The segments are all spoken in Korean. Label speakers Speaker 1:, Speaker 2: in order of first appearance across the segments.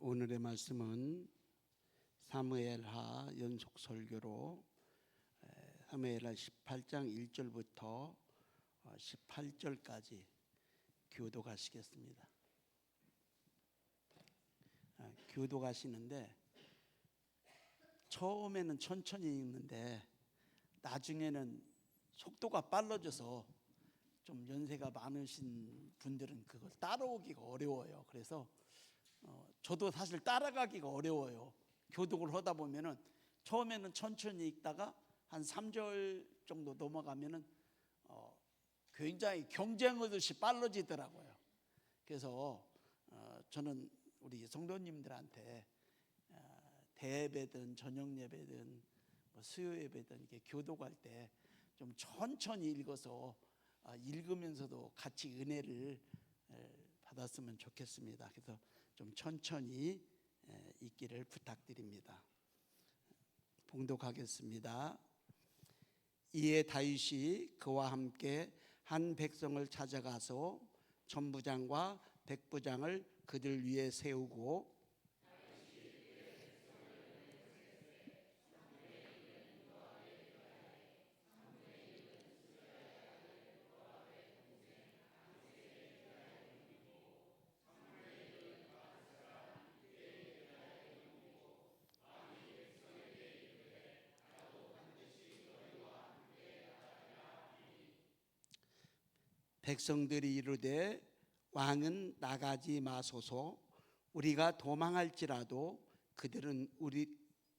Speaker 1: 오늘의 말씀은 사무엘하 연속 설교로 사무엘하 18장 1절부터 18절까지 교독하시겠습니다. 교독하시는데 처음에는 천천히 읽는데 나중에는 속도가 빨라져서 좀 연세가 많으신 분들은 그걸 따라오기가 어려워요. 그래서 저도 사실 따라가기가 어려워요. 교독을 하다 보면은 처음에는 천천히 읽다가 한 3절 정도 넘어가면은 굉장히 경쟁하듯이 빨라지더라고요. 그래서 저는 우리 성도님들한테 대예배든 저녁 예배든 수요 예배든 이렇게 교독할 때 좀 천천히 읽어서 읽으면서도 같이 은혜를 받았으면 좋겠습니다. 그래서 좀 천천히 읽기를 부탁드립니다. 봉독하겠습니다. 이에 다윗이 그와 함께 한 백성을 찾아가서 천부장과 백부장을 그들 위에 세우고 백성들이 이르되 왕은 나가지 마소서. 우리가 도망할지라도 그들은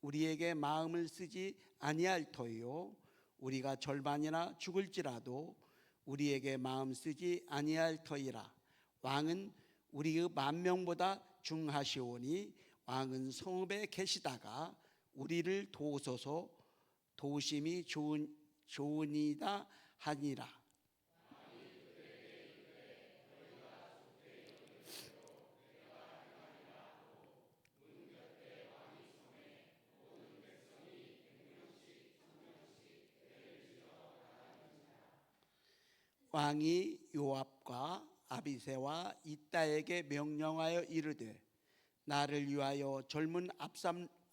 Speaker 1: 우리에게 마음을 쓰지 아니할 터이요 우리가 절반이나 죽을지라도 우리에게 마음 쓰지 아니할 터이라. 왕은 우리의 만명보다 중하시오니 왕은 성읍에 계시다가 우리를 도우소서. 도우심이 좋으니이다 하니라. 왕이 요압과 아비새와 이따에게 명령하여 이르되 나를 위하여 젊은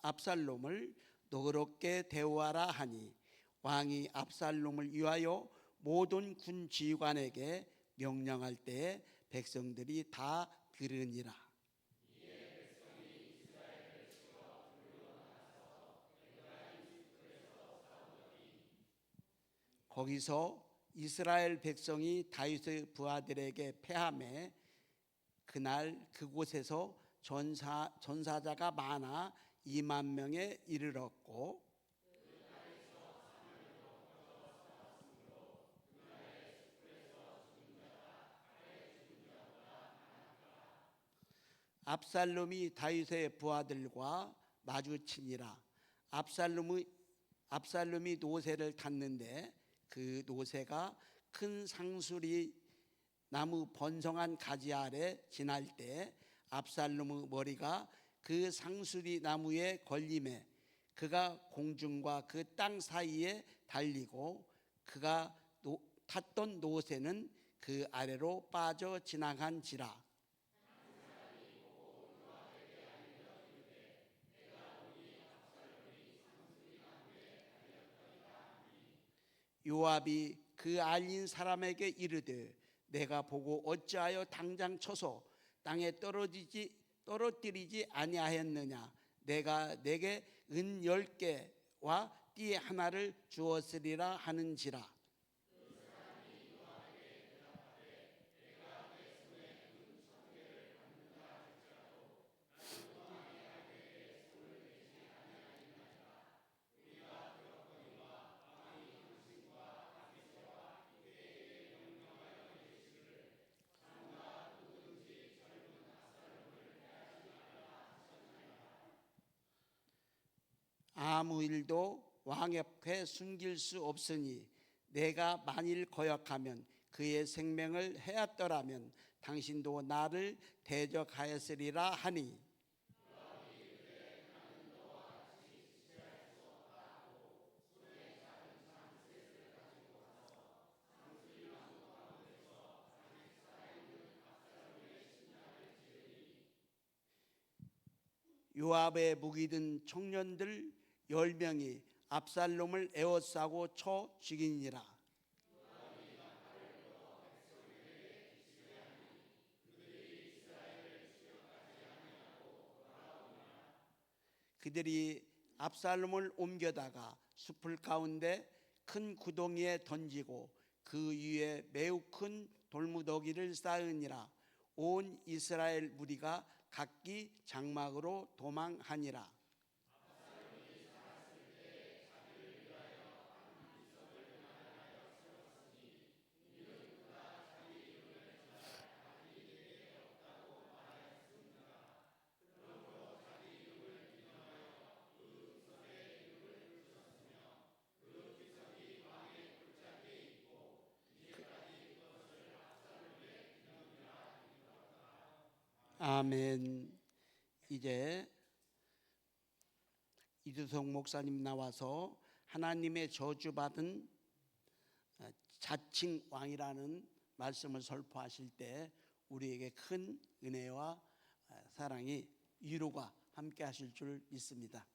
Speaker 1: 압살롬을 너그럽게 대우하라 하니 왕이 압살롬을 위하여 모든 군 지휘관에게 명령할 때에 백성들이 다 들으니라. 거기서 이스라엘 백성이 다윗의 부하들에게 패하매 그날 그곳에서 전사자가 많아 2만 명에 이르렀고 압살롬이 다윗의 부하들과 마주치니라. 압살롬이 노새를 탔는데 그 노새가 큰 상수리 나무 번성한 가지 아래 지날 때 압살롬의 머리가 그 상수리 나무에 걸림에 그가 공중과 그 땅 사이에 달리고 그가 탔던 노새는 그 아래로 빠져 지나간지라. 요압이 그 알린 사람에게 이르되 내가 보고 어찌하여 당장 쳐서 땅에 떨어뜨리지 아니하였느냐. 내가 내게 은 10개와 띠 하나를 주었으리라 하는지라. 아무 일도 왕 앞에 숨길 수 없으니 내가 만일 거역하면 그의 생명을 해앗더라면 당신도 나를 대적하였으리라 하니 요압의 무기 든 청년들 10명이 압살롬을 에워싸고 쳐 죽이니라. 그들이 압살롬을 옮겨다가 숲을 가운데 큰 구덩이에 던지고 그 위에 매우 큰 돌무더기를 쌓으니라. 온 이스라엘 무리가 각기 장막으로 도망하니라. 아멘. 이제 이두성 목사님 나와서 하나님의 저주받은 자칭 왕이라는 말씀을 선포하실 때 우리에게 큰 은혜와 사랑이 위로가 함께 하실 줄 믿습니다.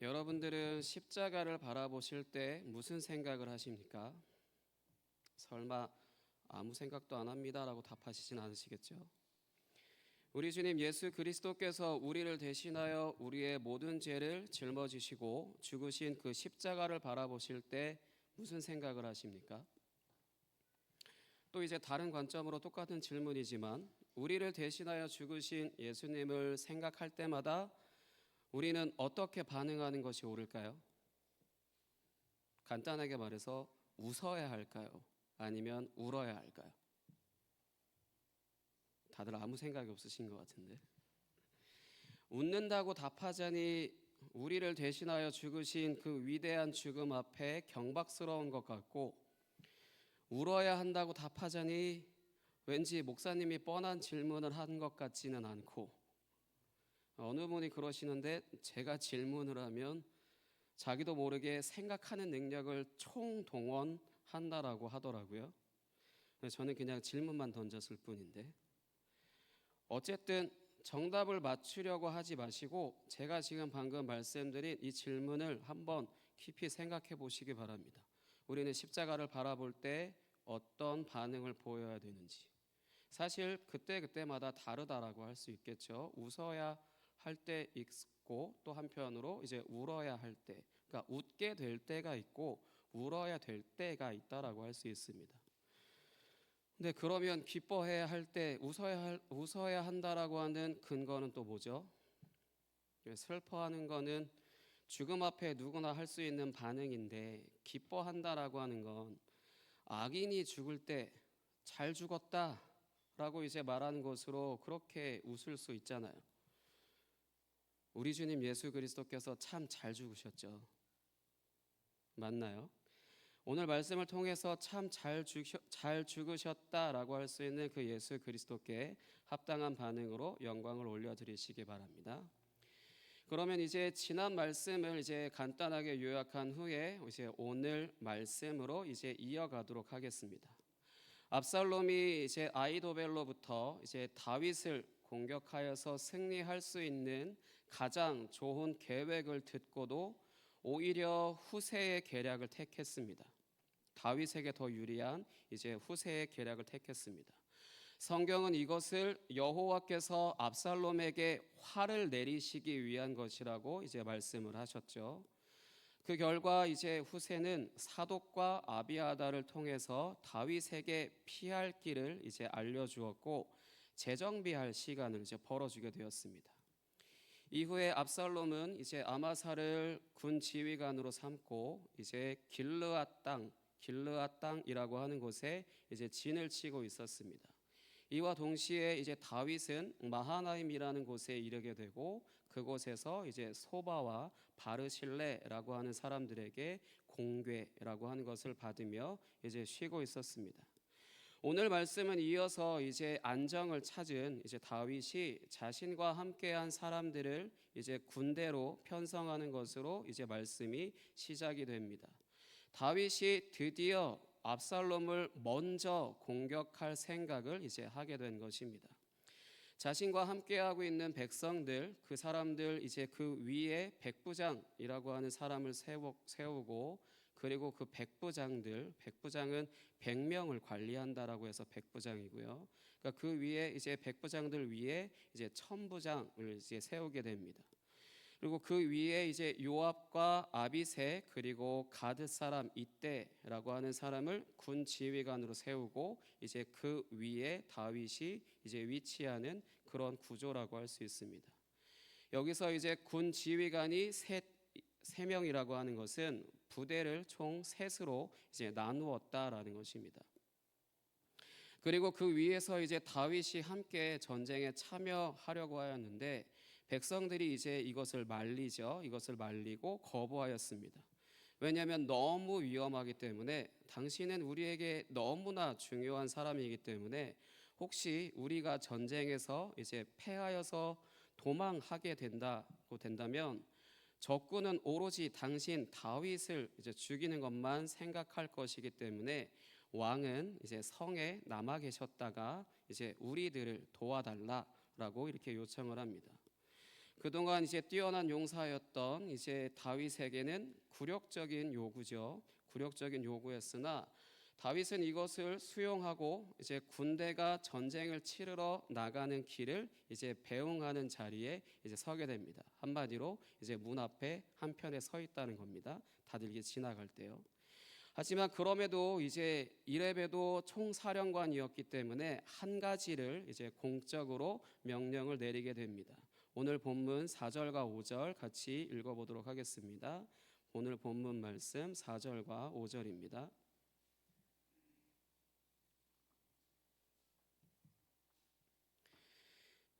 Speaker 2: 여러분들은 십자가를 바라보실 때 무슨 생각을 하십니까? 설마 아무 생각도 안 합니다라고 답하시진 않으시겠죠? 우리 주님 예수 그리스도께서 우리를 대신하여 우리의 모든 죄를 짊어지시고 죽으신 그 십자가를 바라보실 때 무슨 생각을 하십니까? 또 이제 다른 관점으로 똑같은 질문이지만 우리를 대신하여 죽으신 예수님을 생각할 때마다 우리는 어떻게 반응하는 것이 옳을까요? 간단하게 말해서 웃어야 할까요? 아니면 울어야 할까요? 다들 아무 생각이 없으신 것 같은데. 웃는다고 답하자니 우리를 대신하여 죽으신 그 위대한 죽음 앞에 경박스러운 것 같고, 울어야 한다고 답하자니 왠지 목사님이 뻔한 질문을 한 것 같지는 않고, 어느 분이 그러시는데 제가 질문을 하면 자기도 모르게 생각하는 능력을 총동원한다라고 하더라고요. 저는 그냥 질문만 던졌을 뿐인데, 어쨌든 정답을 맞추려고 하지 마시고 제가 지금 방금 말씀드린 이 질문을 한번 깊이 생각해 보시기 바랍니다. 우리는 십자가를 바라볼 때 어떤 반응을 보여야 되는지, 사실 그때마다 다르다라고 할 수 있겠죠. 웃어야 할 때 있고, 또 한편으로 이제 울어야 할 때, 그러니까 웃게 될 때가 있고 울어야 될 때가 있다라고 할 수 있습니다. 근데 그러면 기뻐해야 할 때 웃어야 한다라고 하는 근거는 또 뭐죠? 슬퍼하는 거는 죽음 앞에 누구나 할 수 있는 반응인데, 기뻐한다라고 하는 건 악인이 죽을 때 잘 죽었다라고 이제 말하는 것으로 그렇게 웃을 수 있잖아요. 우리 주님 예수 그리스도께서 참 잘 죽으셨죠. 맞나요? 오늘 말씀을 통해서 참 잘 죽으셨다라고 할 수 있는 그 예수 그리스도께 합당한 반응으로 영광을 올려드리시기 바랍니다. 그러면 이제 지난 말씀을 이제 간단하게 요약한 후에 이제 오늘 말씀으로 이제 이어가도록 하겠습니다. 압살롬이 이제 아히도벨로부터 이제 다윗을 공격하여서 승리할 수 있는 가장 좋은 계획을 듣고도 오히려 후세의 계략을 택했습니다. 다윗에게 더 유리한 이제 후세의 계략을 택했습니다. 성경은 이것을 여호와께서 압살롬에게 화를 내리시기 위한 것이라고 이제 말씀을 하셨죠. 그 결과 이제 후세는 사독과 아비아다를 통해서 다윗에게 피할 길을 이제 알려주었고 재정비할 시간을 이제 벌어주게 되었습니다. 이후에 압살롬은 이제 아마사를 군 지휘관으로 삼고 이제 길르앗 땅이라고 하는 곳에 이제 진을 치고 있었습니다. 이와 동시에 이제 다윗은 마하나임이라는 곳에 이르게 되고 그곳에서 이제 소바와 바르실레라고 하는 사람들에게 공궤라고 하는 것을 받으며 이제 쉬고 있었습니다. 오늘 말씀은 이어서 이제 안정을 찾은 이제 다윗이 자신과 함께한 사람들을 이제 군대로 편성하는 것으로 이제 말씀이 시작이 됩니다. 다윗이 드디어 압살롬을 먼저 공격할 생각을 이제 하게 된 것입니다. 자신과 함께하고 있는 백성들, 그 사람들 이제 그 위에 백부장이라고 하는 사람을 세우고 그리고 그 백부장은 100명을 관리한다라고 해서 백부장이고요. 그러니까 그 위에 이제 백부장들 위에 이제 천부장을 이제 세우게 됩니다. 그리고 그 위에 이제 요압과 아비새 그리고 가드 사람 이때라고 하는 사람을 군 지휘관으로 세우고 이제 그 위에 다윗이 이제 위치하는 그런 구조라고 할 수 있습니다. 여기서 이제 군 지휘관이 세 명이라고 하는 것은 부대를 총 셋으로 이제 나누었다라는 것입니다. 그리고 그 위에서 이제 다윗이 함께 전쟁에 참여하려고 하였는데 백성들이 이제 이것을 말리고 거부하였습니다. 왜냐하면 너무 위험하기 때문에 당신은 우리에게 너무나 중요한 사람이기 때문에 혹시 우리가 전쟁에서 이제 패하여서 도망하게 된다면 적군은 오로지 당신 다윗을 이제 죽이는 것만 생각할 것이기 때문에 왕은 이제 성에 남아 계셨다가 이제 우리들을 도와달라라고 이렇게 요청을 합니다. 그동안 이제 뛰어난 용사였던 이제 다윗에게는 굴욕적인 요구였으나 다윗은 이것을 수용하고 이제 군대가 전쟁을 치르러 나가는 길을 이제 배웅하는 자리에 이제 서게 됩니다. 한마디로 이제 문 앞에 한편에 서 있다는 겁니다. 다들 이게 지나갈 때요. 하지만 그럼에도 이제 이레베도 총사령관이었기 때문에 한 가지를 이제 공적으로 명령을 내리게 됩니다. 오늘 본문 4절과 5절 같이 읽어보도록 하겠습니다. 오늘 본문 말씀 4절과 5절입니다.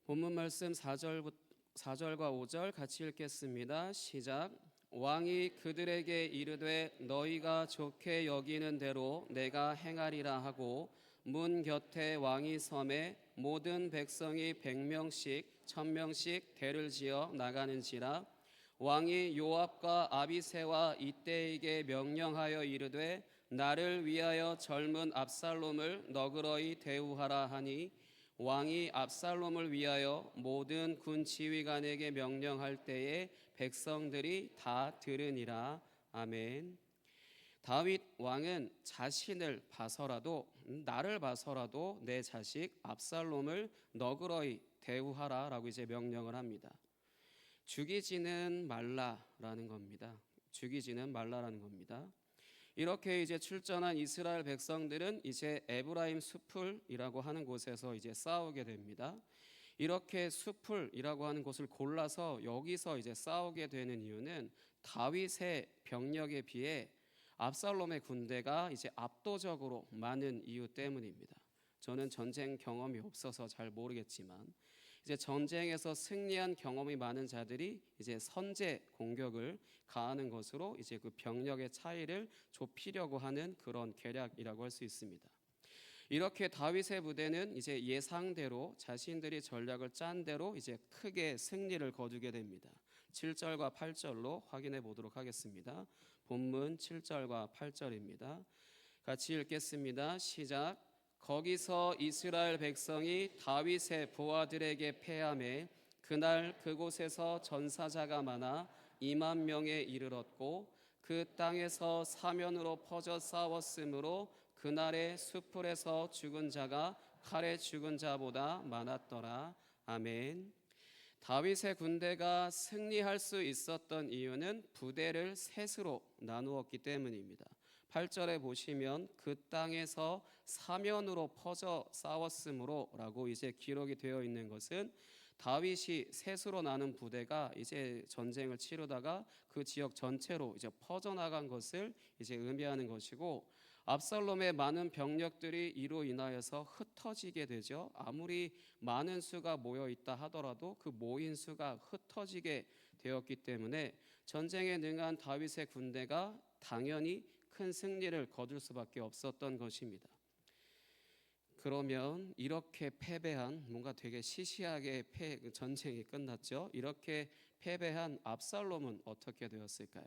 Speaker 2: 본문 말씀 4절과 5절 같이 읽겠습니다. 시작. 왕이 그들에게 이르되 너희가 좋게 여기는 대로 내가 행하리라 하고 문 곁에 왕이 섬에 모든 백성이 100명씩 1000명씩 대를 지어 나가는지라. 왕이 요압과 아비새와 이때에게 명령하여 이르되 나를 위하여 젊은 압살롬을 너그러이 대우하라 하니 왕이 압살롬을 위하여 모든 군 지휘관에게 명령할 때에 백성들이 다 들으니라. 아멘. 다윗 왕은 나를 봐서라도 내 자식 압살롬을 너그러이 대우하라라고 이제 명령을 합니다. 죽이지는 말라라는 겁니다. 이렇게 이제 출전한 이스라엘 백성들은 이제 에브라임 숲을이라고 하는 곳에서 이제 싸우게 됩니다. 이렇게 숲을이라고 하는 곳을 골라서 여기서 이제 싸우게 되는 이유는 다윗의 병력에 비해 압살롬의 군대가 이제 압도적으로 많은 이유 때문입니다. 저는 전쟁 경험이 없어서 잘 모르겠지만 이제 전쟁에서 승리한 경험이 많은 자들이 이제 선제 공격을 가하는 것으로 이제 그 병력의 차이를 좁히려고 하는 그런 계략이라고 할 수 있습니다. 이렇게 다윗의 부대는 이제 예상대로 자신들이 전략을 짠 대로 이제 크게 승리를 거두게 됩니다. 7절과 8절로 확인해 보도록 하겠습니다. 본문 7절과 8절입니다. 같이 읽겠습니다. 시작. 거기서 이스라엘 백성이 다윗의 부하들에게 패하매 그날 그곳에서 전사자가 많아 2만 명에 이르렀고 그 땅에서 사면으로 퍼져 싸웠으므로 그날의 숲풀에서 죽은 자가 칼에 죽은 자보다 많았더라. 아멘. 다윗의 군대가 승리할 수 있었던 이유는 부대를 셋으로 나누었기 때문입니다. 8절에 보시면 그 땅에서 사면으로 퍼져 싸웠으므로라고 이제 기록이 되어 있는 것은 다윗이 셋으로 나눈 부대가 이제 전쟁을 치르다가 그 지역 전체로 이제 퍼져 나간 것을 이제 의미하는 것이고, 압살롬의 많은 병력들이 이로 인하여서 흩어지게 되죠. 아무리 많은 수가 모여 있다 하더라도 그 모인 수가 흩어지게 되었기 때문에 전쟁에 능한 다윗의 군대가 당연히 큰 승리를 거둘 수밖에 없었던 것입니다. 그러면 이렇게 패배한, 뭔가 되게 시시하게 전쟁이 끝났죠. 이렇게 패배한 압살롬은 어떻게 되었을까요?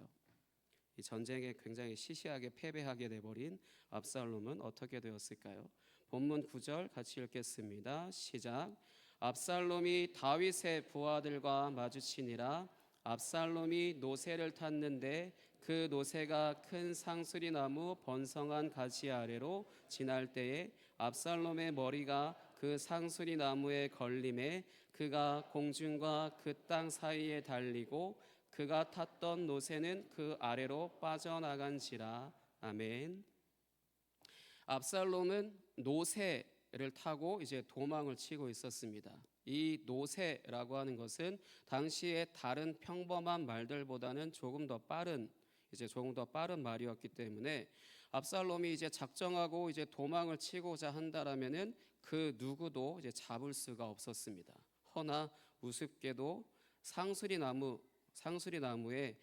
Speaker 2: 이 전쟁에 굉장히 시시하게 패배하게 돼버린 압살롬은 어떻게 되었을까요? 본문 9절 같이 읽겠습니다. 시작. 압살롬이 다윗의 부하들과 마주치니라. 압살롬이 노새를 탔는데 그 노새가 큰 상수리 나무 번성한 가지 아래로 지날 때에 압살롬의 머리가 그 상수리 나무에 걸림에 그가 공중과 그 땅 사이에 달리고 그가 탔던 노새는 그 아래로 빠져나간지라. 아멘. 압살롬은 노새를 타고 이제 도망을 치고 있었습니다. 이 노새라고 하는 것은 당시에 다른 평범한 말들보다는 조금 더 빠른 말이었기 때문에 압살롬이 이제 작정하고 이제 도망을 치고자 한다라면은 그 누구도 이제 잡을 수가 없었습니다. 허나 우습게도 상수리 나무에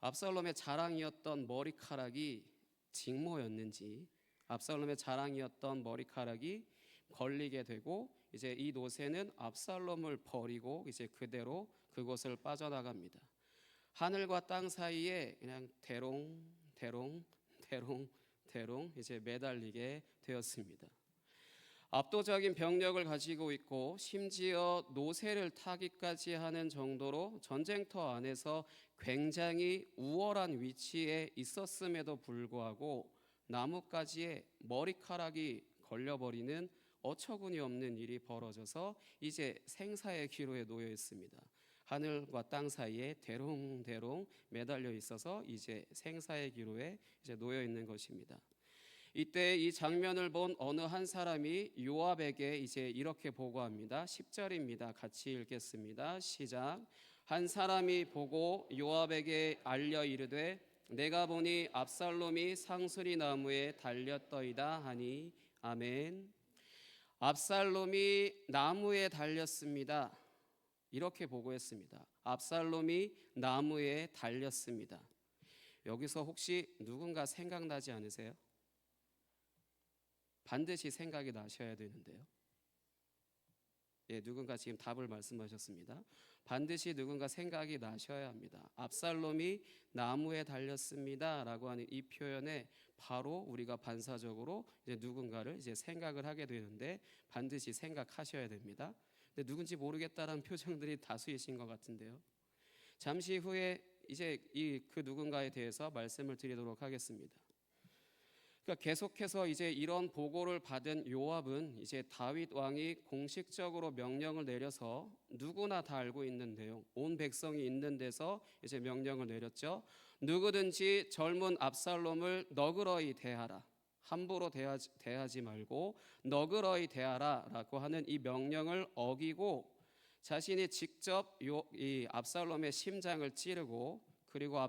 Speaker 2: 압살롬의 자랑이었던 머리카락이 직모였는지 압살롬의 자랑이었던 머리카락이 걸리게 되고 이제 이 노새는 압살롬을 버리고 이제 그대로 그곳을 빠져나갑니다. 하늘과 땅 사이에 그냥 대롱 이제 매달리게 되었습니다. 압도적인 병력을 가지고 있고 심지어 노새를 타기까지 하는 정도로 전쟁터 안에서 굉장히 우월한 위치에 있었음에도 불구하고 나뭇가지에 머리카락이 걸려버리는 어처구니 없는 일이 벌어져서 이제 생사의 기로에 놓여 있습니다. 하늘과 땅 사이에 대롱대롱 매달려 있어서 이제 생사의 기로에 이제 놓여 있는 것입니다. 이때 이 장면을 본 어느 한 사람이 요압에게 이제 이렇게 보고합니다. 10절입니다. 같이 읽겠습니다. 시작. 한 사람이 보고 요압에게 알려 이르되 내가 보니 압살롬이 상수리 나무에 달렸더이다 하니. 아멘. 압살롬이 나무에 달렸습니다. 이렇게 보고했습니다. 압살롬이 나무에 달렸습니다. 여기서 혹시 누군가 생각나지 않으세요? 반드시 생각이 나셔야 되는데요. 누군가 지금 답을 말씀하셨습니다. 반드시 누군가 생각이 나셔야 합니다. 압살롬이 나무에 달렸습니다 라고 하는 이 표현에 바로 우리가 반사적으로 이제 누군가를 이제 생각을 하게 되는데 반드시 생각하셔야 됩니다. 근데 누군지 모르겠다라는 표정들이 다수이신 것 같은데요. 잠시 후에 이제 그 누군가에 대해서 말씀을 드리도록 하겠습니다. 그러니까 계속해서 이제 이런 보고를 받은 요압은 이제 다윗 왕이 공식적으로 명령을 내려서 누구나 다 알고 있는 내용, 온 백성이 있는 데서 이제 명령을 내렸죠. 누구든지 젊은 압살롬을 너그러이 대하라. 함부로 대하지 말고 너그러이 대하라라고 하는 이 명령을 어기고 자신이 직접 이 압살롬의 심장을 찌르고 그리고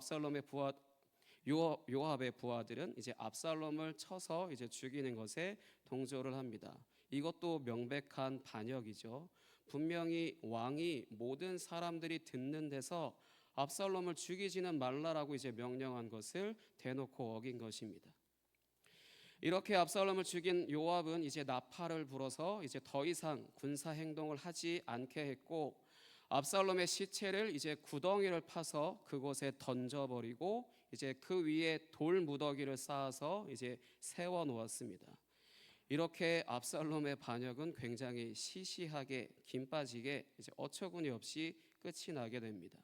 Speaker 2: 요압의 부하들은 이제 압살롬을 쳐서 이제 죽이는 것에 동조를 합니다. 이것도 명백한 반역이죠. 분명히 왕이 모든 사람들이 듣는 데서 압살롬을 죽이지는 말라라고 이제 명령한 것을 대놓고 어긴 것입니다. 이렇게 압살롬을 죽인 요압은 이제 나팔을 불어서 이제 더 이상 군사 행동을 하지 않게 했고 압살롬의 시체를 이제 구덩이를 파서 그곳에 던져버리고 이제 그 위에 돌 무더기를 쌓아서 이제 세워 놓았습니다. 이렇게 압살롬의 반역은 굉장히 시시하게 김 빠지게 이제 어처구니 없이 끝이 나게 됩니다.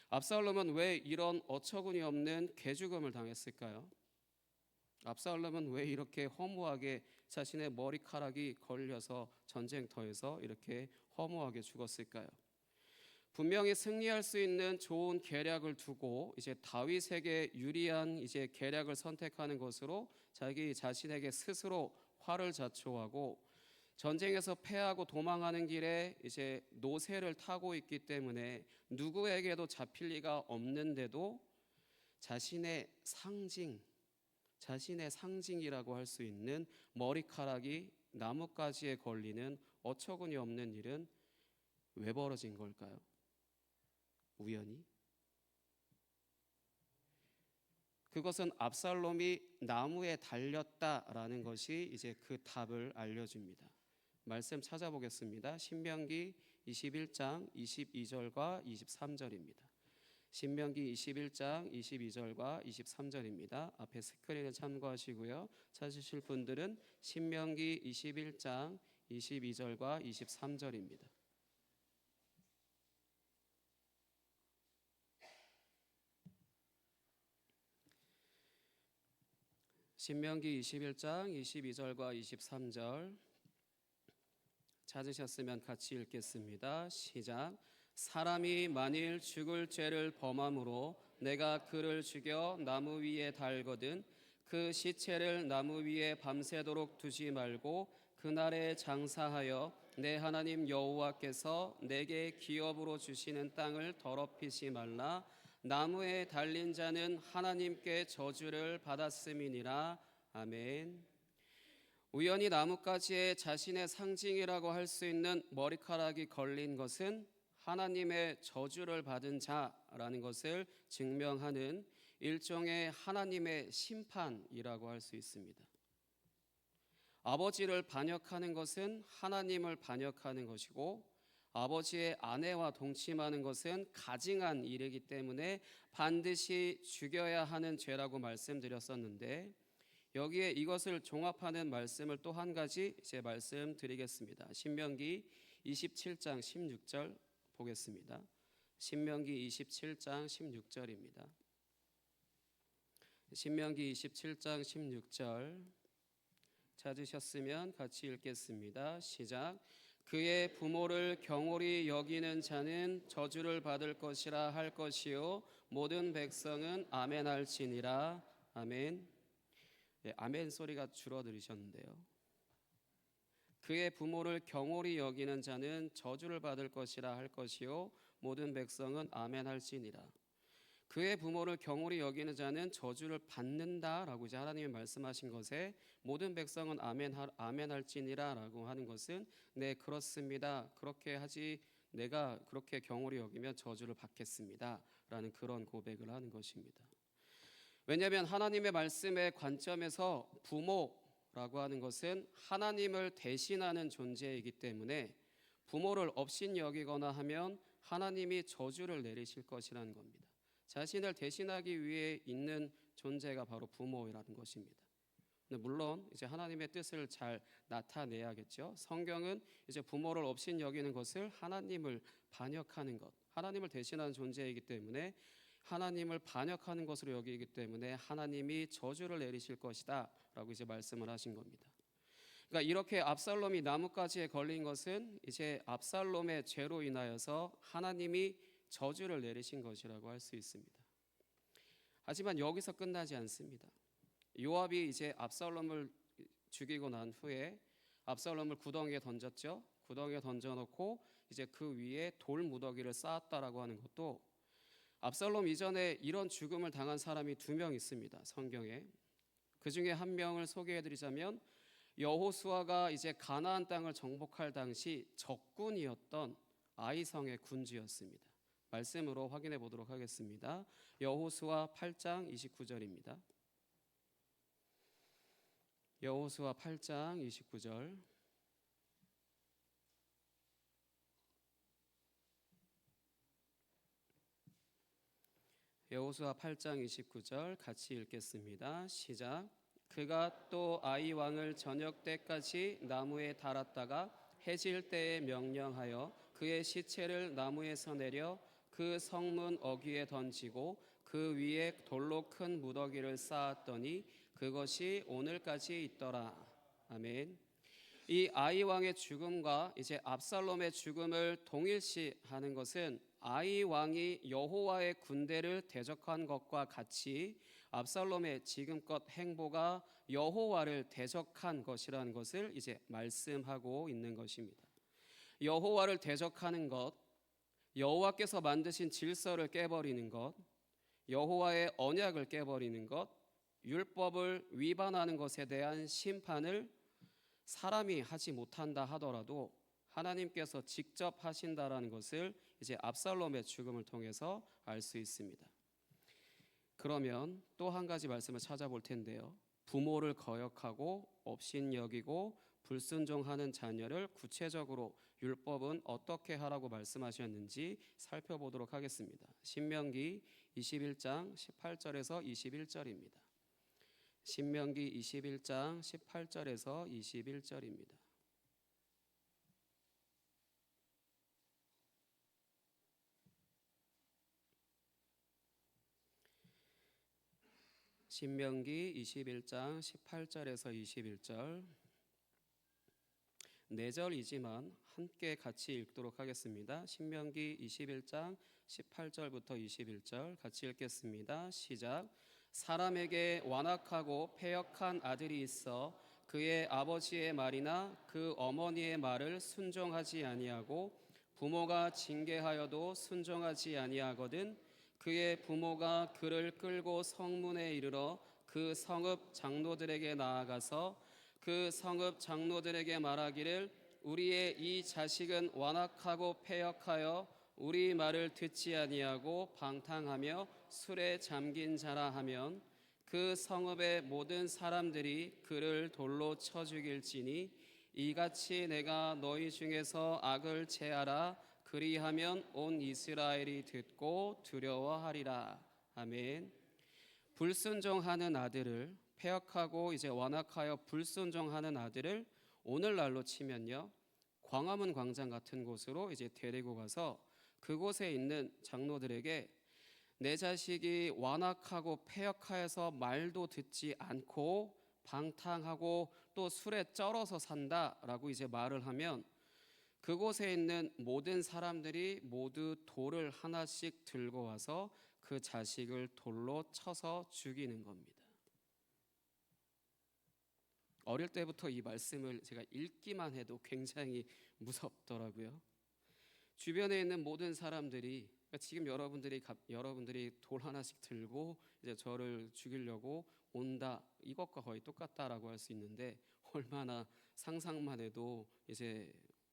Speaker 2: 압살롬은 왜 이런 어처구니 없는 개죽음을 당했을까요? 압살롬은 왜 이렇게 허무하게 자신의 머리카락이 걸려서 전쟁터에서 이렇게 허무하게 죽었을까요? 분명히 승리할 수 있는 좋은 계략을 두고 이제 다윗에게 유리한 이제 계략을 선택하는 것으로 자기 자신에게 스스로 화를 자초하고 전쟁에서 패하고 도망하는 길에 이제 노새를 타고 있기 때문에 누구에게도 잡힐 리가 없는데도 자신의 상징이라고 할 수 있는 머리카락이 나뭇가지에 걸리는 어처구니 없는 일은 왜 벌어진 걸까요? 우연히? 그것은 압살롬이 나무에 달렸다라는 것이 이제 그 답을 알려줍니다. 말씀 찾아보겠습니다. 신명기 21장 22절과 23절입니다. 신명기 21장 22절과 23절입니다. 앞에 스크린을 참고하시고요. 찾으실 분들은 신명기 21장 22절과 23절입니다. 신명기 21장 22절과 23절 찾으셨으면 같이 읽겠습니다. 시작. 사람이 만일 죽을 죄를 범함으로 내가 그를 죽여 나무 위에 달거든 그 시체를 나무 위에 밤새도록 두지 말고 그날에 장사하여 내 하나님 여호와께서 내게 기업으로 주시는 땅을 더럽히지 말라. 나무에 달린 자는 하나님께 저주를 받았음이니라. 아멘. 우연히 나뭇가지에 자신의 상징이라고 할 수 있는 머리카락이 걸린 것은 하나님의 저주를 받은 자라는 것을 증명하는 일종의 하나님의 심판이라고 할 수 있습니다. 아버지를 반역하는 것은 하나님을 반역하는 것이고 아버지의 아내와 동침하는 것은 가증한 일이기 때문에 반드시 죽여야 하는 죄라고 말씀드렸었는데 여기에 이것을 종합하는 말씀을 또 한 가지 이제 말씀드리겠습니다. 신명기 27장 16절 보겠습니다. 신명기 27장 16절입니다. 신명기 27장 16절 찾으셨으면 같이 읽겠습니다. 시작. 그의 부모를 경홀히 여기는 자는 저주를 받을 것이라 할 것이요 모든 백성은 아멘 할지니라. 아멘. 네, 아멘 소리가 줄어들으셨는데요. 그의 부모를 경홀히 여기는 자는 저주를 받을 것이라 할 것이요 모든 백성은 아멘 할지니라. 그의 부모를 경홀히 여기는 자는 저주를 받는다라고 이제 하나님이 말씀하신 것에 모든 백성은 아멘 할지니라라고 하는 것은 네 그렇습니다. 그렇게 하지 내가 그렇게 경홀히 여기면 저주를 받겠습니다라는 그런 고백을 하는 것입니다. 왜냐하면 하나님의 말씀의 관점에서 부모라고 하는 것은 하나님을 대신하는 존재이기 때문에 부모를 업신여기거나 하면 하나님이 저주를 내리실 것이라는 겁니다. 자신을 대신하기 위해 있는 존재가 바로 부모라는 것입니다. 물론 이제 하나님의 뜻을 잘 나타내야겠죠. 성경은 이제 부모를 업신여기는 것을 하나님을 반역하는 것, 하나님을 대신하는 존재이기 때문에 하나님을 반역하는 것으로 여기기 때문에 하나님이 저주를 내리실 것이다라고 이제 말씀을 하신 겁니다. 그러니까 이렇게 압살롬이 나뭇가지에 걸린 것은 이제 압살롬의 죄로 인하여서 하나님이 저주를 내리신 것이라고 할 수 있습니다. 하지만 여기서 끝나지 않습니다. 요압이 이제 압살롬을 죽이고 난 후에 압살롬을 구덩이에 던졌죠. 구덩이에 던져놓고 이제 그 위에 돌 무더기를 쌓았다라고 하는 것도 압살롬 이전에 이런 죽음을 당한 사람이 2명 있습니다. 성경에. 그 중에 한 명을 소개해드리자면 여호수아가 이제 가나안 땅을 정복할 당시 적군이었던 아이성의 군주였습니다. 말씀으로 확인해 보도록 하겠습니다. 여호수아 8장 29절입니다. 여호수아 8장 29절. 여호수아 8장 29절 같이 읽겠습니다. 시작. 그가 또 아이 왕을 저녁 때까지 나무에 달았다가 해질 때에 명령하여 그의 시체를 나무에서 내려 그 성문 어귀에 던지고 그 위에 돌로 큰 무더기를 쌓았더니 그것이 오늘까지 있더라. 아멘. 이 아이 왕의 죽음과 이제 압살롬의 죽음을 동일시하는 것은 아이 왕이 여호와의 군대를 대적한 것과 같이 압살롬의 지금껏 행보가 여호와를 대적한 것이라는 것을 이제 말씀하고 있는 것입니다. 여호와를 대적하는 것, 여호와께서 만드신 질서를 깨버리는 것, 여호와의 언약을 깨버리는 것, 율법을 위반하는 것에 대한 심판을 사람이 하지 못한다 하더라도 하나님께서 직접 하신다라는 것을 이제 압살롬의 죽음을 통해서 알 수 있습니다. 그러면 또 한 가지 말씀을 찾아볼 텐데요. 부모를 거역하고 업신여기고 불순종하는 자녀를 구체적으로 율법은 어떻게 하라고 말씀하셨는지 살펴보도록 하겠습니다. 신명기 21장 18절에서 21절입니다. 신명기 21장 18절에서 21절입니다. 신명기 21장 18절에서 21절, 4절이지만 함께 같이 읽도록 하겠습니다. 신명기 21장 18절부터 21절 같이 읽겠습니다. 시작. 사람에게 완악하고 패역한 아들이 있어 그의 아버지의 말이나 그 어머니의 말을 순종하지 아니하고 부모가 징계하여도 순종하지 아니하거든 그의 부모가 그를 끌고 성문에 이르러 그 성읍 장로들에게 나아가서 그 성읍 장로들에게 말하기를 우리의 이 자식은 완악하고 패역하여 우리 말을 듣지 아니하고 방탕하며 술에 잠긴 자라 하면 그 성읍의 모든 사람들이 그를 돌로 쳐 죽일지니 이같이 내가 너희 중에서 악을 제하라 그리하면 온 이스라엘이 듣고 두려워하리라. 아멘. 불순종하는 아들을, 패역하고 이제 완악하여 불순종하는 아들을 오늘날로 치면요, 광화문 광장 같은 곳으로 이제 데리고 가서 그곳에 있는 장로들에게 내 자식이 완악하고 패역하여서 말도 듣지 않고 방탕하고 또 술에 쩔어서 산다라고 이제 말을 하면 그곳에 있는 모든 사람들이 모두 돌을 하나씩 들고 와서 그 자식을 돌로 쳐서 죽이는 겁니다. 어릴 때부터 이 말씀을 제가 읽기만 해도 굉장히 무섭더라고요. 주변에 있는 모든 사람들이, 그러니까 지금 여러분들이 돌 하나씩 들고 이제 저를 죽이려고 온다, 이것과 거의 똑같다라고 할 수 있는데 얼마나 상상만 해도 이제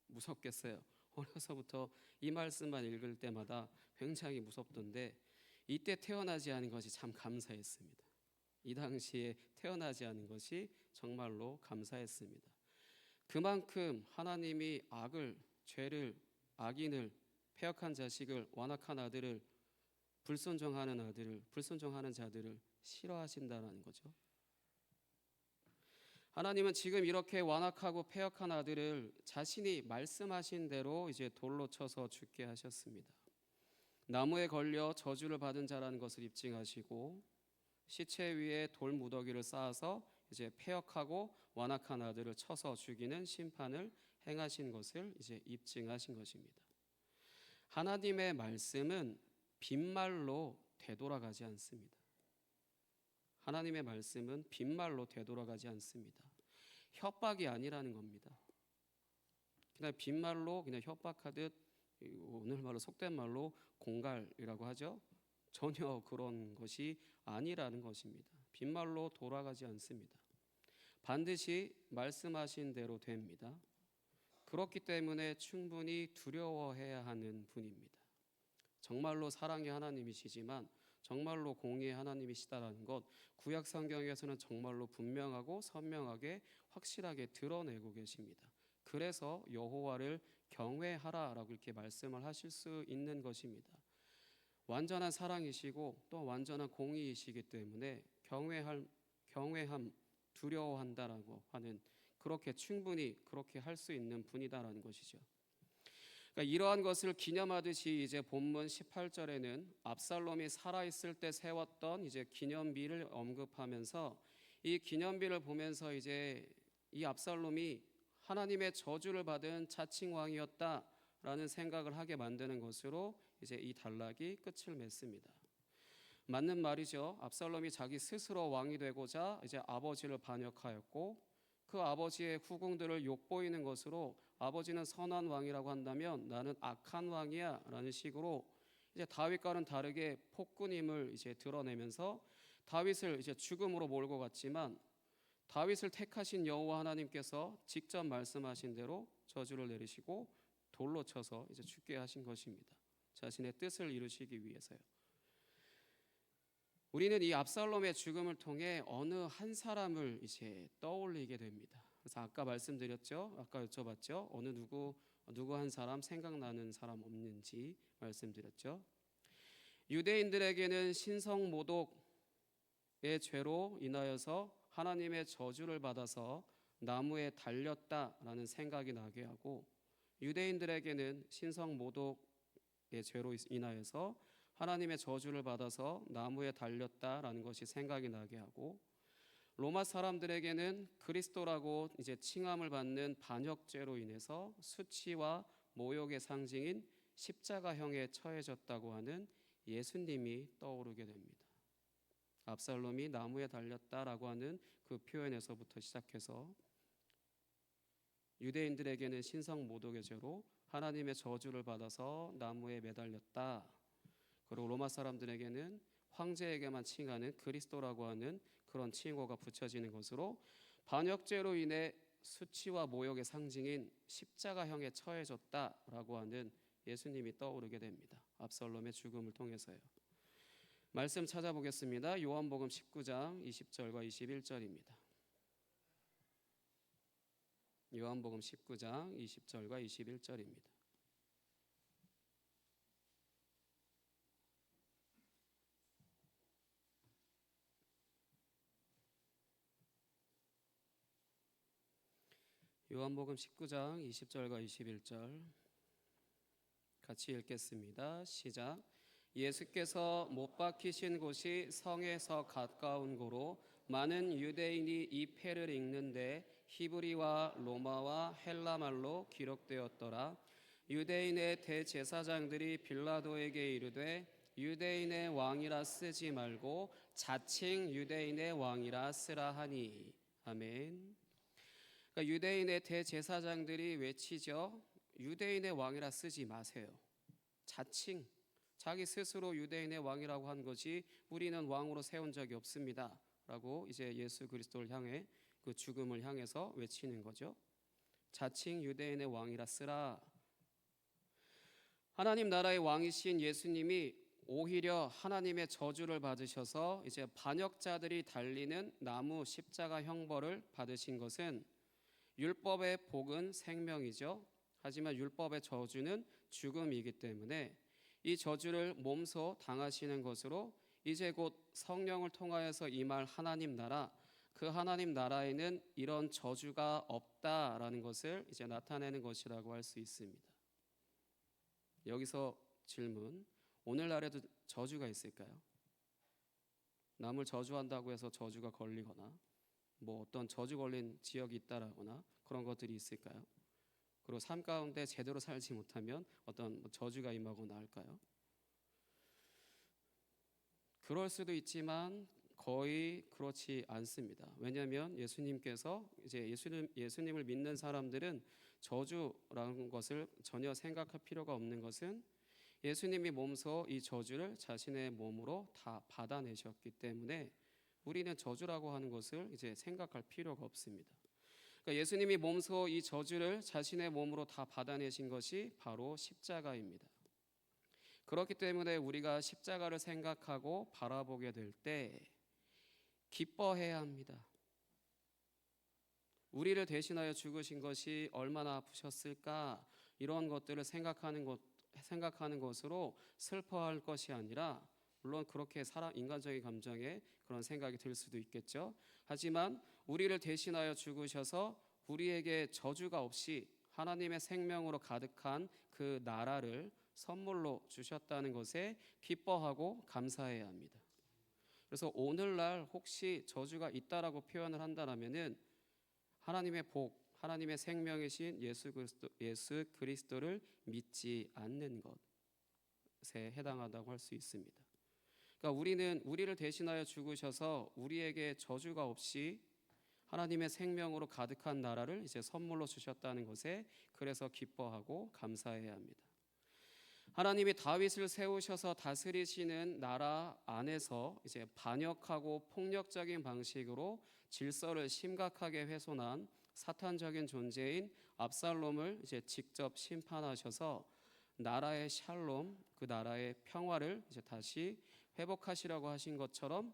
Speaker 2: 무섭겠어요. 어려서부터 이 말씀만 읽을 때마다 굉장히 무섭던데 이때 태어나지 않은 것이 참 감사했습니다. 이 당시에 태어나지 않은 것이 정말로 감사했습니다. 그만큼 하나님이 죄를, 악인을, 패역한 자식을, 완악한 아들을, 불순종하는 자들을 싫어하신다는 거죠. 하나님은 지금 이렇게 완악하고 패역한 아들을 자신이 말씀하신 대로 이제 돌로 쳐서 죽게 하셨습니다. 나무에 걸려 저주를 받은 자라는 것을 입증하시고 시체 위에 돌 무더기를 쌓아서 이제 패역하고 완악한 아들을 쳐서 죽이는 심판을 행하신 것을 이제 입증하신 것입니다. 하나님의 말씀은 빈말로 되돌아가지 않습니다. 하나님의 말씀은 빈말로 되돌아가지 않습니다. 협박이 아니라는 겁니다. 그냥 빈말로 그냥 협박하듯, 오늘 말로 속된 말로 공갈이라고 하죠. 전혀 그런 것이 아니라는 것입니다. 빈말로 돌아가지 않습니다. 반드시 말씀하신 대로 됩니다. 그렇기 때문에 충분히 두려워해야 하는 분입니다. 정말로 사랑의 하나님이시지만 정말로 공의의 하나님이시다라는 것, 구약 성경에서는 정말로 분명하고 선명하게 확실하게 드러내고 계십니다. 그래서 여호와를 경외하라라고 이렇게 말씀을 하실 수 있는 것입니다. 완전한 사랑이시고 또 완전한 공의이시기 때문에 경외함, 두려워한다라고 하는, 그렇게 충분히 그렇게 할 수 있는 분이다라는 것이죠. 그러니까 이러한 것을 기념하듯이 이제 본문 18절에는 압살롬이 살아있을 때 세웠던 이제 기념비를 언급하면서 이 기념비를 보면서 이제 이 압살롬이 하나님의 저주를 받은 자칭 왕이었다라는 생각을 하게 만드는 것으로 이제 이 단락이 끝을 맺습니다. 맞는 말이죠. 압살롬이 자기 스스로 왕이 되고자 이제 아버지를 반역하였고 그 아버지의 후궁들을 욕보이는 것으로 아버지는 선한 왕이라고 한다면 나는 악한 왕이야라는 식으로 이제 다윗과는 다르게 폭군임을 이제 드러내면서 다윗을 이제 죽음으로 몰고 갔지만 다윗을 택하신 여호와 하나님께서 직접 말씀하신 대로 저주를 내리시고 돌로 쳐서 이제 죽게 하신 것입니다. 자신의 뜻을 이루시기 위해서요. 우리는 이 압살롬의 죽음을 통해 어느 한 사람을 이제 떠올리게 됩니다. 그래서 아까 말씀드렸죠. 아까 여쭤봤죠. 어느 누구 한 사람 생각나는 사람 없는지 말씀드렸죠. 유대인들에게는 신성 모독의 죄로 인하여서 하나님의 저주를 받아서 나무에 달렸다라는 생각이 나게 하고 유대인들에게는 신성 모독의 죄로 인하여서 하나님의 저주를 받아서 나무에 달렸다라는 것이 생각이 나게 하고 로마 사람들에게는 그리스도라고 이제 칭함을 받는 반역죄로 인해서 수치와 모욕의 상징인 십자가형에 처해졌다고 하는 예수님이 떠오르게 됩니다. 압살롬이 나무에 달렸다라고 하는 그 표현에서부터 시작해서 유대인들에게는 신성 모독의 죄로 하나님의 저주를 받아서 나무에 매달렸다. 그리고 로마 사람들에게는 황제에게만 칭하는 그리스도라고 하는 그런 칭호가 붙여지는 것으로 반역죄로 인해 수치와 모욕의 상징인 십자가형에 처해졌다라고 하는 예수님이 떠오르게 됩니다. 압살롬의 죽음을 통해서요. 말씀 찾아보겠습니다. 요한복음 19장 20절과 21절입니다. 요한복음 19장 20절과 21절입니다. 요한복음 19장 20절과 21절 같이 읽겠습니다. 시작. 예수께서 못 박히신 곳이 성에서 가까운 고로 많은 유대인이 이 패를 읽는데 히브리와 로마와 헬라말로 기록되었더라. 유대인의 대제사장들이 빌라도에게 이르되 유대인의 왕이라 쓰지 말고 자칭 유대인의 왕이라 쓰라 하니. 아멘. 그러니까 유대인의 대제사장들이 외치죠. 유대인의 왕이라 쓰지 마세요. 자칭 자기 스스로 유대인의 왕이라고 한 것이 우리는 왕으로 세운 적이 없습니다. 라고 이제 예수 그리스도를 향해 그 죽음을 향해서 외치는 거죠. 자칭 유대인의 왕이라 쓰라. 하나님 나라의 왕이신 예수님이 오히려 하나님의 저주를 받으셔서 이제 반역자들이 달리는 나무 십자가 형벌을 받으신 것은 율법의 복은 생명이죠. 하지만 율법의 저주는 죽음이기 때문에 이 저주를 몸소 당하시는 것으로 이제 곧 성령을 통하여서 임할 하나님 나라, 그 하나님 나라에는 이런 저주가 없다라는 것을 이제 나타내는 것이라고 할 수 있습니다. 여기서 질문, 오늘날에도 저주가 있을까요? 남을 저주한다고 해서 저주가 걸리거나 뭐 어떤 저주 걸린 지역이 있다라거나 그런 것들이 있을까요? 그리고 삶 가운데 제대로 살지 못하면 어떤 저주가 임하거나 할까요? 그럴 수도 있지만 거의 그렇지 않습니다. 왜냐하면 예수님께서 이제 예수님을 믿는 사람들은 저주라는 것을 전혀 생각할 필요가 없는 것은 예수님이 몸소 이 저주를 자신의 몸으로 다 받아내셨기 때문에 우리는 저주라고 하는 것을 이제 생각할 필요가 없습니다. 그러니까 예수님이 몸소 이 저주를 자신의 몸으로 다 받아내신 것이 바로 십자가입니다. 그렇기 때문에 우리가 십자가를 생각하고 바라보게 될 때 기뻐해야 합니다. 우리를 대신하여 죽으신 것이 얼마나 아프셨을까 이런 것들을 생각하는 것으로 슬퍼할 것이 아니라 물론 그렇게 인간적인 감정에 그런 생각이 들 수도 있겠죠. 하지만 우리를 대신하여 죽으셔서 우리에게 저주가 없이 하나님의 생명으로 가득한 그 나라를 선물로 주셨다는 것에 기뻐하고 감사해야 합니다. 그래서 오늘날 혹시 저주가 있다라고 표현을 한다면은 하나님의 복, 하나님의 생명이신 예수 그리스도를 믿지 않는 것, 해당한다고 할 수 있습니다. 그러니까 우리를 대신하여 죽으셔서 우리에게 저주가 없이 하나님의 생명으로 가득한 나라를 이제 선물로 주셨다는 것에 그래서 기뻐하고 감사해야 합니다. 하나님이 다윗을 세우셔서 다스리시는 나라 안에서 이제 반역하고 폭력적인 방식으로 질서를 심각하게 훼손한 사탄적인 존재인 압살롬을 이제 직접 심판하셔서 나라의 샬롬, 그 나라의 평화를 이제 다시 회복하시라고 하신 것처럼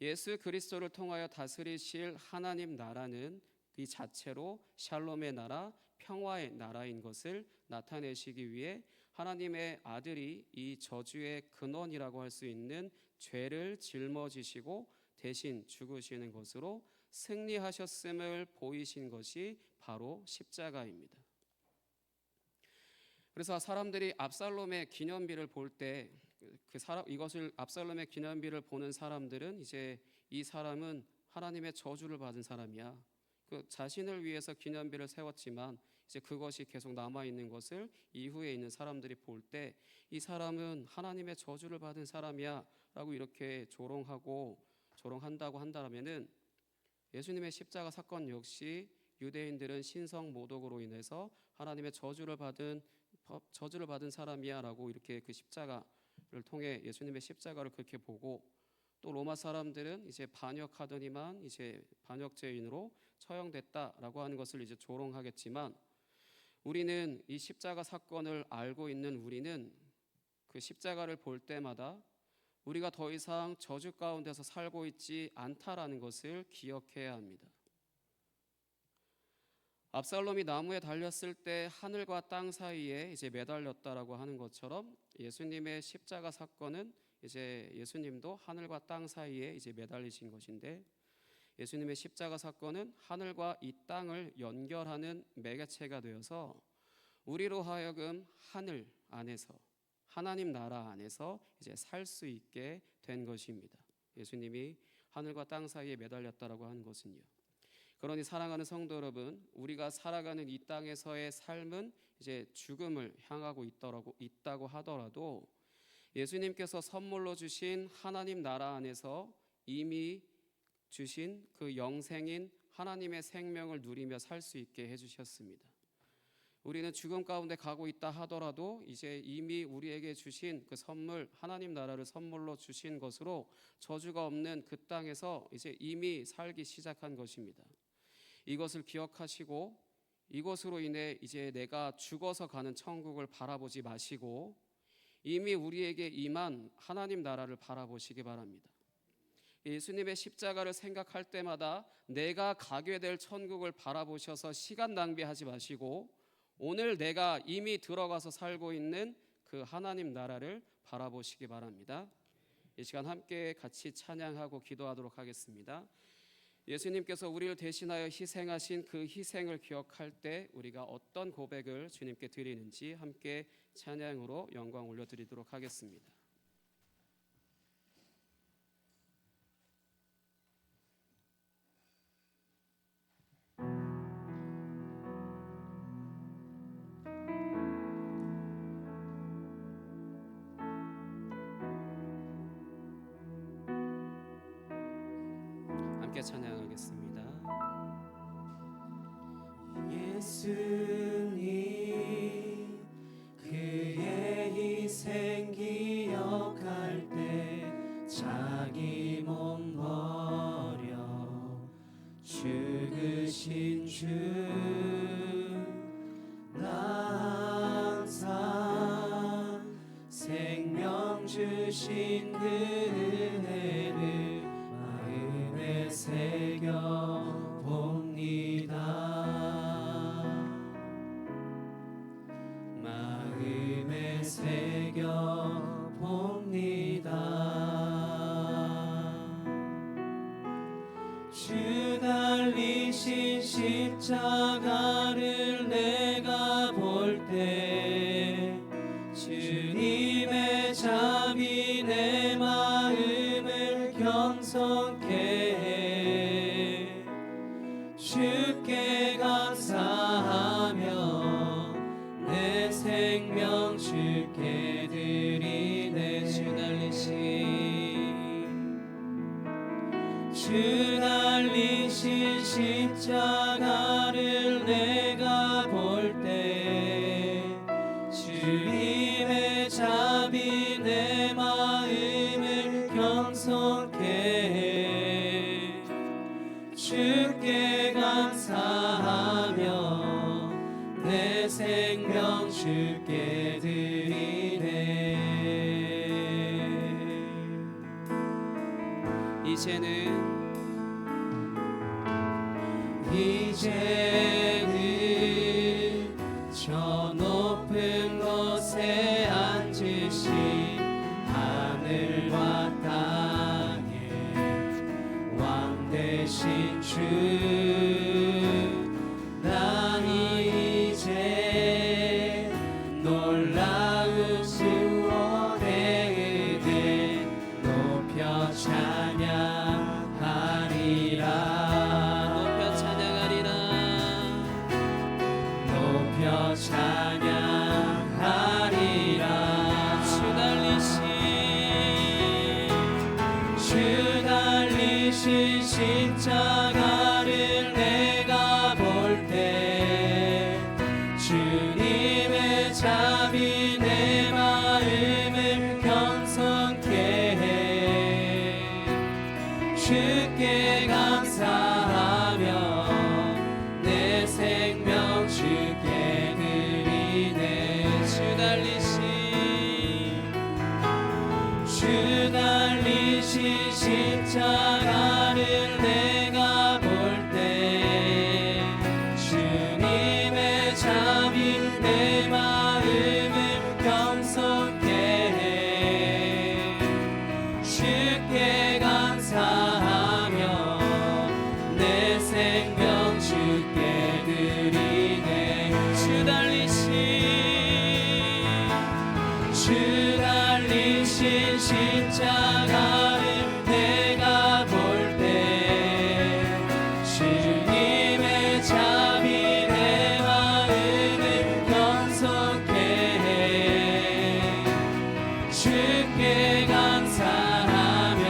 Speaker 2: 예수 그리스도를 통하여 다스리실 하나님 나라는 이 자체로 샬롬의 나라, 평화의 나라인 것을 나타내시기 위해 하나님의 아들이 이 저주의 근원이라고 할 수 있는 죄를 짊어지시고 대신 죽으시는 것으로 승리하셨음을 보이신 것이 바로 십자가입니다. 그래서 사람들이 압살롬의 기념비를 볼 때 이것을 압살롬의 기념비를 보는 사람들은 이제 이 사람은 하나님의 저주를 받은 사람이야. 그 자신을 위해서 기념비를 세웠지만 이제 그것이 계속 남아 있는 것을 이후에 있는 사람들이 볼 때 이 사람은 하나님의 저주를 받은 사람이야라고 이렇게 조롱한다고 한다면은 예수님의 십자가 사건 역시 유대인들은 신성 모독으로 인해서 하나님의 저주를 받은 사람이야라고 이렇게 그 십자가를 통해 예수님의 십자가를 그렇게 보고 또 로마 사람들은 이제 반역하더니만 이제 반역죄인으로 처형됐다라고 하는 것을 이제 조롱하겠지만 우리는 이 십자가 사건을 알고 있는 우리는 그 십자가를 볼 때마다 우리가 더 이상 저주 가운데서 살고 있지 않다라는 것을 기억해야 합니다. 압살롬이 나무에 달렸을 때 하늘과 땅 사이에 이제 매달렸다라고 하는 것처럼 예수님의 십자가 사건은 이제 예수님도 하늘과 땅 사이에 이제 매달리신 것인데 예수님의 십자가 사건은 하늘과 이 땅을 연결하는 매개체가 되어서 우리로 하여금 하늘 안에서 하나님 나라 안에서 이제 살 수 있게 된 것입니다. 예수님이 하늘과 땅 사이에 매달렸다라고 하는 것은요. 그러니 사랑하는 성도 여러분, 우리가 살아가는 이 땅에서의 삶은 이제 죽음을 향하고 있다고 하더라도 예수님께서 선물로 주신 하나님 나라 안에서 이미 주신 그 영생인 하나님의 생명을 누리며 살 수 있게 해주셨습니다. 우리는 죽음 가운데 가고 있다 하더라도 이제 이미 우리에게 주신 그 선물, 하나님 나라를 선물로 주신 것으로 저주가 없는 그 땅에서 이제 이미 살기 시작한 것입니다. 이것을 기억하시고 이것으로 인해 이제 내가 죽어서 가는 천국을 바라보지 마시고 이미 우리에게 임한 하나님 나라를 바라보시기 바랍니다. 예수님의 십자가를 생각할 때마다 내가 가게 될 천국을 바라보셔서 시간 낭비하지 마시고 오늘 내가 이미 들어가서 살고 있는 그 하나님 나라를 바라보시기 바랍니다. 이 시간 함께 같이 찬양하고 기도하도록 하겠습니다. 예수님께서 우리를 대신하여 희생하신 그 희생을 기억할 때 우리가 어떤 고백을 주님께 드리는지 함께 찬양으로 영광 올려드리도록 하겠습니다. 함께 찬양하겠습니다.
Speaker 3: 예수님 그의 희생 기억할 때 자기 몸 버려 죽으신 주 나 항상 생명 주신 그 은혜를 마음에 새겨 봅니다. 마음에 새겨 봅니다. 주 달리신 십자가를 내가 볼 때 주님의 자비 내 마음을 겸손케 해 주께 감사하며 내 생명 주께 드리 주 달리신 십자가를 내가 볼 때 주님의 자비 내 마음을 경성케 해 주께 감사하며 내 생명 주께 드리네. 이제는 저 높은 곳에 앉으신 하늘과 땅에 왕 되신 주, 난 이제 놀라운 수원의 은혜 높여 찬양하리라. 찬양하리라. 주 달리신 십자가를 내가 볼 때 주님의 자비 내 마음을 경성케 해 주께 감사하며 내 생명 주께 드리네. 주 달리신 십자가를 내가 볼 때 주님의 자비 내 마음을 경성케 해 주께 감사하며 내 생명 주께 드리네. 주 달리신 십자가를 내가 볼 때 주님의 자비 내 마음을 경성케 해 주께 감사하며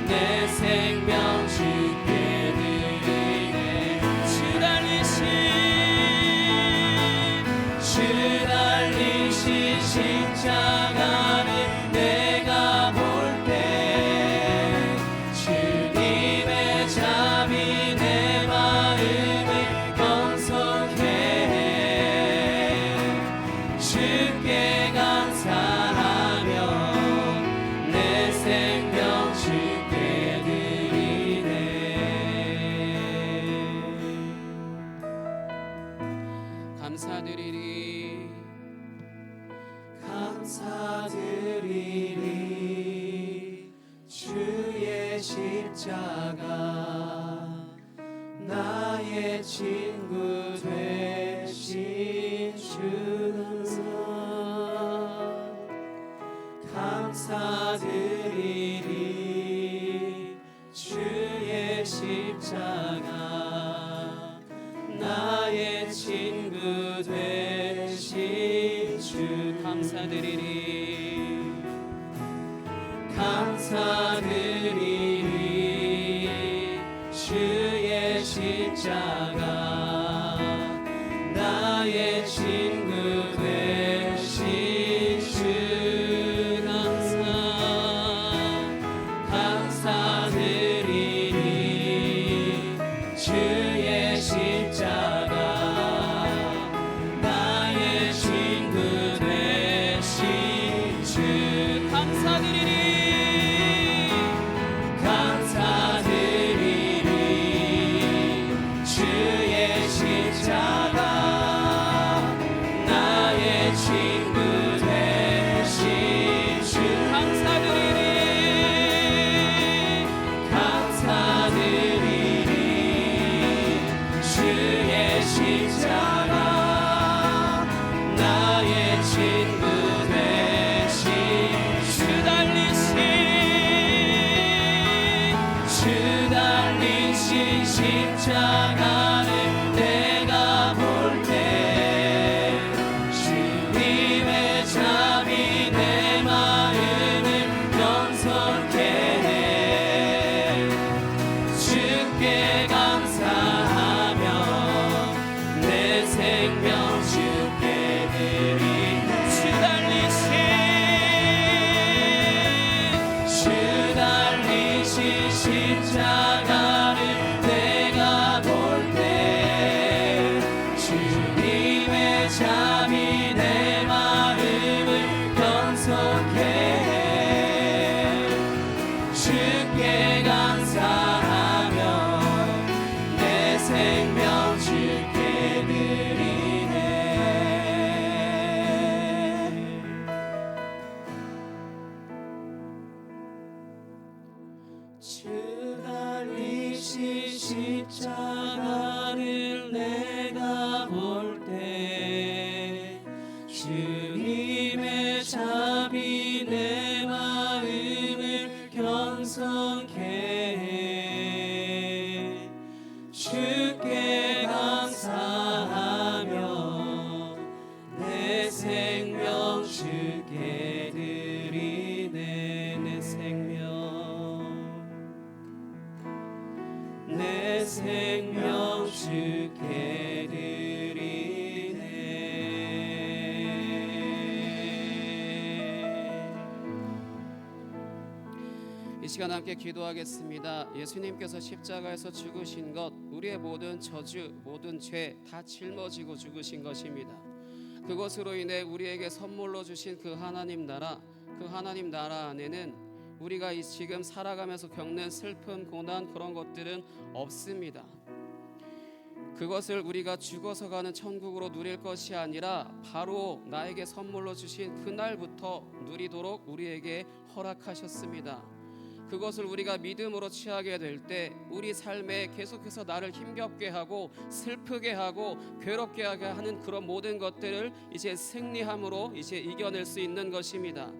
Speaker 3: 내 생명 주께 드리네. 주 달리신 십자가를 내가 볼 때 주님의 자비 내 마음을 경성케 해 주께 감사하며 내 생명 주께 드리네. 감사드리리. 주의 십자가 나의 친구 되신 주, 감사드리리. 주의 십자가 나의 친구 되신 주, 감사드리리. 주의 십자가 나의 친구 되신 주, 감사드리리. 주의 십자가 나의 친구 되신 주, 감사드리리. 주의 십자가 나의 친구 되신 주, 감사드리리. 주의 십자가 나의 친구 되신 주, 달리신 십자가를 내가 볼 때 주님의 자비 내 마음을 경성케 해 달리신 십자가를 내가 볼 때 주님의 잠이 내 마음을 경솔케 해 주께 감사하며 내 생명 주께 드리네. 주 달리신 십자가를 내가 볼 때 주님의 잠이 내 마음을 경성케 해 주께 감사하며 내 생명 주께 드리네. 내 생명 주께 드리네.
Speaker 2: 이 시간 함께 기도하겠습니다. 예수님께서 십자가에서 죽으신 것, 우리의 모든 저주, 모든 죄 다 짊어지고 죽으신 것입니다. 그것으로 인해 우리에게 선물로 주신 그 하나님 나라, 그 하나님 나라 안에는 우리가 지금 살아가면서 겪는 슬픔, 고난 그런 것들은 없습니다. 그것을 우리가 죽어서 가는 천국으로 누릴 것이 아니라 바로 나에게 선물로 주신 그날부터 누리도록 우리에게 허락하셨습니다. 그것을 우리가 믿음으로 취하게 될 때 우리 삶에 계속해서 나를 힘겹게 하고 슬프게 하고 괴롭게 하게 하는 그런 모든 것들을 이제 승리함으로 이제 이겨낼 수 있는 것입니다.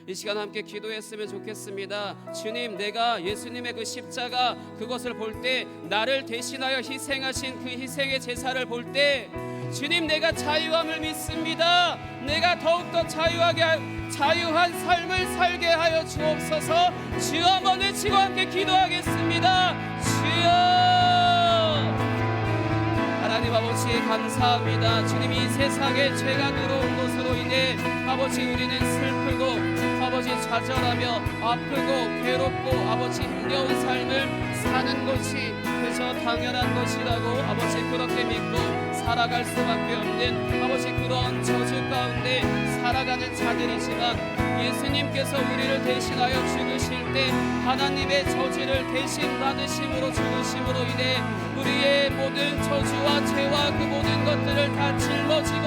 Speaker 2: 이 시간 함께 기도했으면 좋겠습니다. 주님, 내가 예수님의 그 십자가 그것을 볼 때, 나를 대신하여 희생하신 그 희생의 제사를 볼 때 주님, 내가 자유함을 믿습니다. 내가 더욱더 자유한 삶을 살게 하여 주옵소서. 주여, 한번 외치고 함께 기도하겠습니다. 주여, 하나님 아버지 감사합니다. 주님, 이 세상에 죄가 들어온 것으로 인해 아버지 우리는 슬프고 아버지 좌절하며 아프고 괴롭고 아버지 힘겨운 삶을 사는 것이 그저 당연한 것이라고 아버지 그렇게 믿고 살아갈 수밖에 없는 아버지 그런 저주 가운데 살아가는 자들이지만 예수님께서 우리를 대신하여 죽으실 때 하나님의 저주를 대신 받으심으로 죽으심으로 인해 우리의 모든 저주와 죄와 그 모든 것들을 다 짊어지고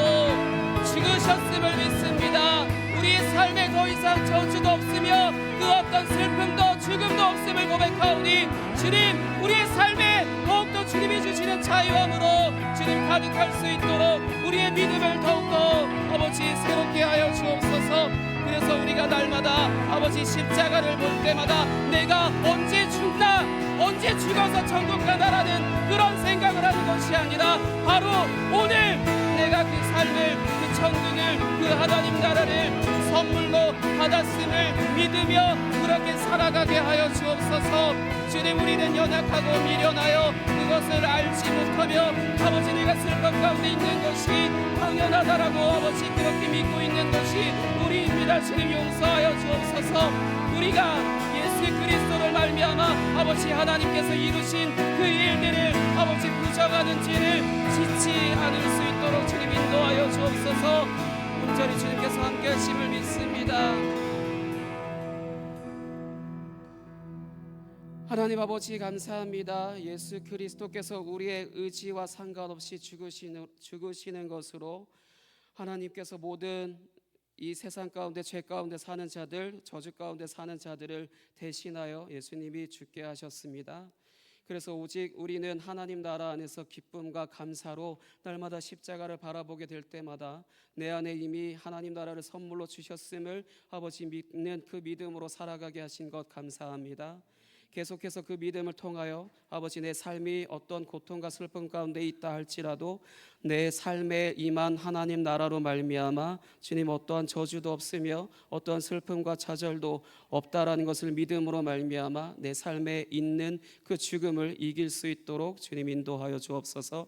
Speaker 2: 죽으셨음을 믿습니다. 우리의 삶에 더 이상 저주도 없으며 그 어떤 슬픔도 죽음도 없음을 고백하오니 주님, 우리의 삶에 더욱더 주님이 주시는 자유함으로 주님 가득할 수 있도록 우리의 믿음을 더욱더 아버지 새롭게 하여 주옵소서. 그래서 우리가 날마다 아버지 십자가를 볼 때마다 내가 언제 죽나, 언제 죽어서 천국 가나라는 그런 생각을 하는 것이 아니라 바로 오늘 내가 그 삶을, 그 천국을, 그 하나님 나라를 선물로 받았음을 믿으며 그렇게 살아가게 하여 주옵소서. 주님, 우리는 연약하고 미련하여 그것을 알지 못하며 아버지 내가 슬픔 가운데 있는 것이 당연하다라고 아버지 그렇게 믿고 있는 것이 우리입니다. 주님, 용서하여 주옵소서. 우리가 예수 그리스도를 말미암아 아버지 하나님께서 이루신 그 일들을 아버지 부정하는 죄를 짓지 않을 수 있도록 주님 인도하여 주옵소서. 온전히 주님께서 함께 하심을 믿습니다. 하나님 아버지 감사합니다. 예수 그리스도께서 우리의 의지와 상관없이 죽으시는 것으로 하나님께서 모든 이 세상 가운데 죄 가운데 사는 자들, 저주 가운데 사는 자들을 대신하여 예수님이 죽게 하셨습니다. 그래서 오직 우리는 하나님 나라 안에서 기쁨과 감사로 날마다 십자가를 바라보게 될 때마다 내 안에 이미 하나님 나라를 선물로 주셨음을 아버지 믿는 그 믿음으로 살아가게 하신 것 감사합니다. 계속해서 그 믿음을 통하여 아버지 내 삶이 어떤 고통과 슬픔 가운데 있다 할지라도 내 삶에 임한 하나님 나라로 말미암아 주님 어떠한 저주도 없으며 어떠한 슬픔과 좌절도 없다라는 것을 믿음으로 말미암아 내 삶에 있는 그 죽음을 이길 수 있도록 주님 인도하여 주옵소서.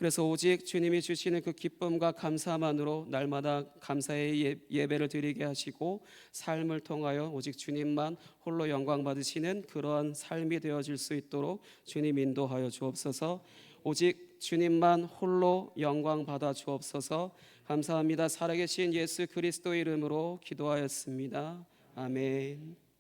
Speaker 2: 그래서 오직 주님이 주시는 그 기쁨과 감사만으로 날마다 감사의 예배를 드리게 하시고 삶을 통하여 오직 주님만 홀로 영광 받으시는 그러한 삶이 되어질 수 있도록 주님 인도하여 주옵소서. 오직 주님만 홀로 영광 받아 주옵소서. 감사합니다. 살아계신 예수 그리스도의 이름으로 기도하였습니다. 아멘.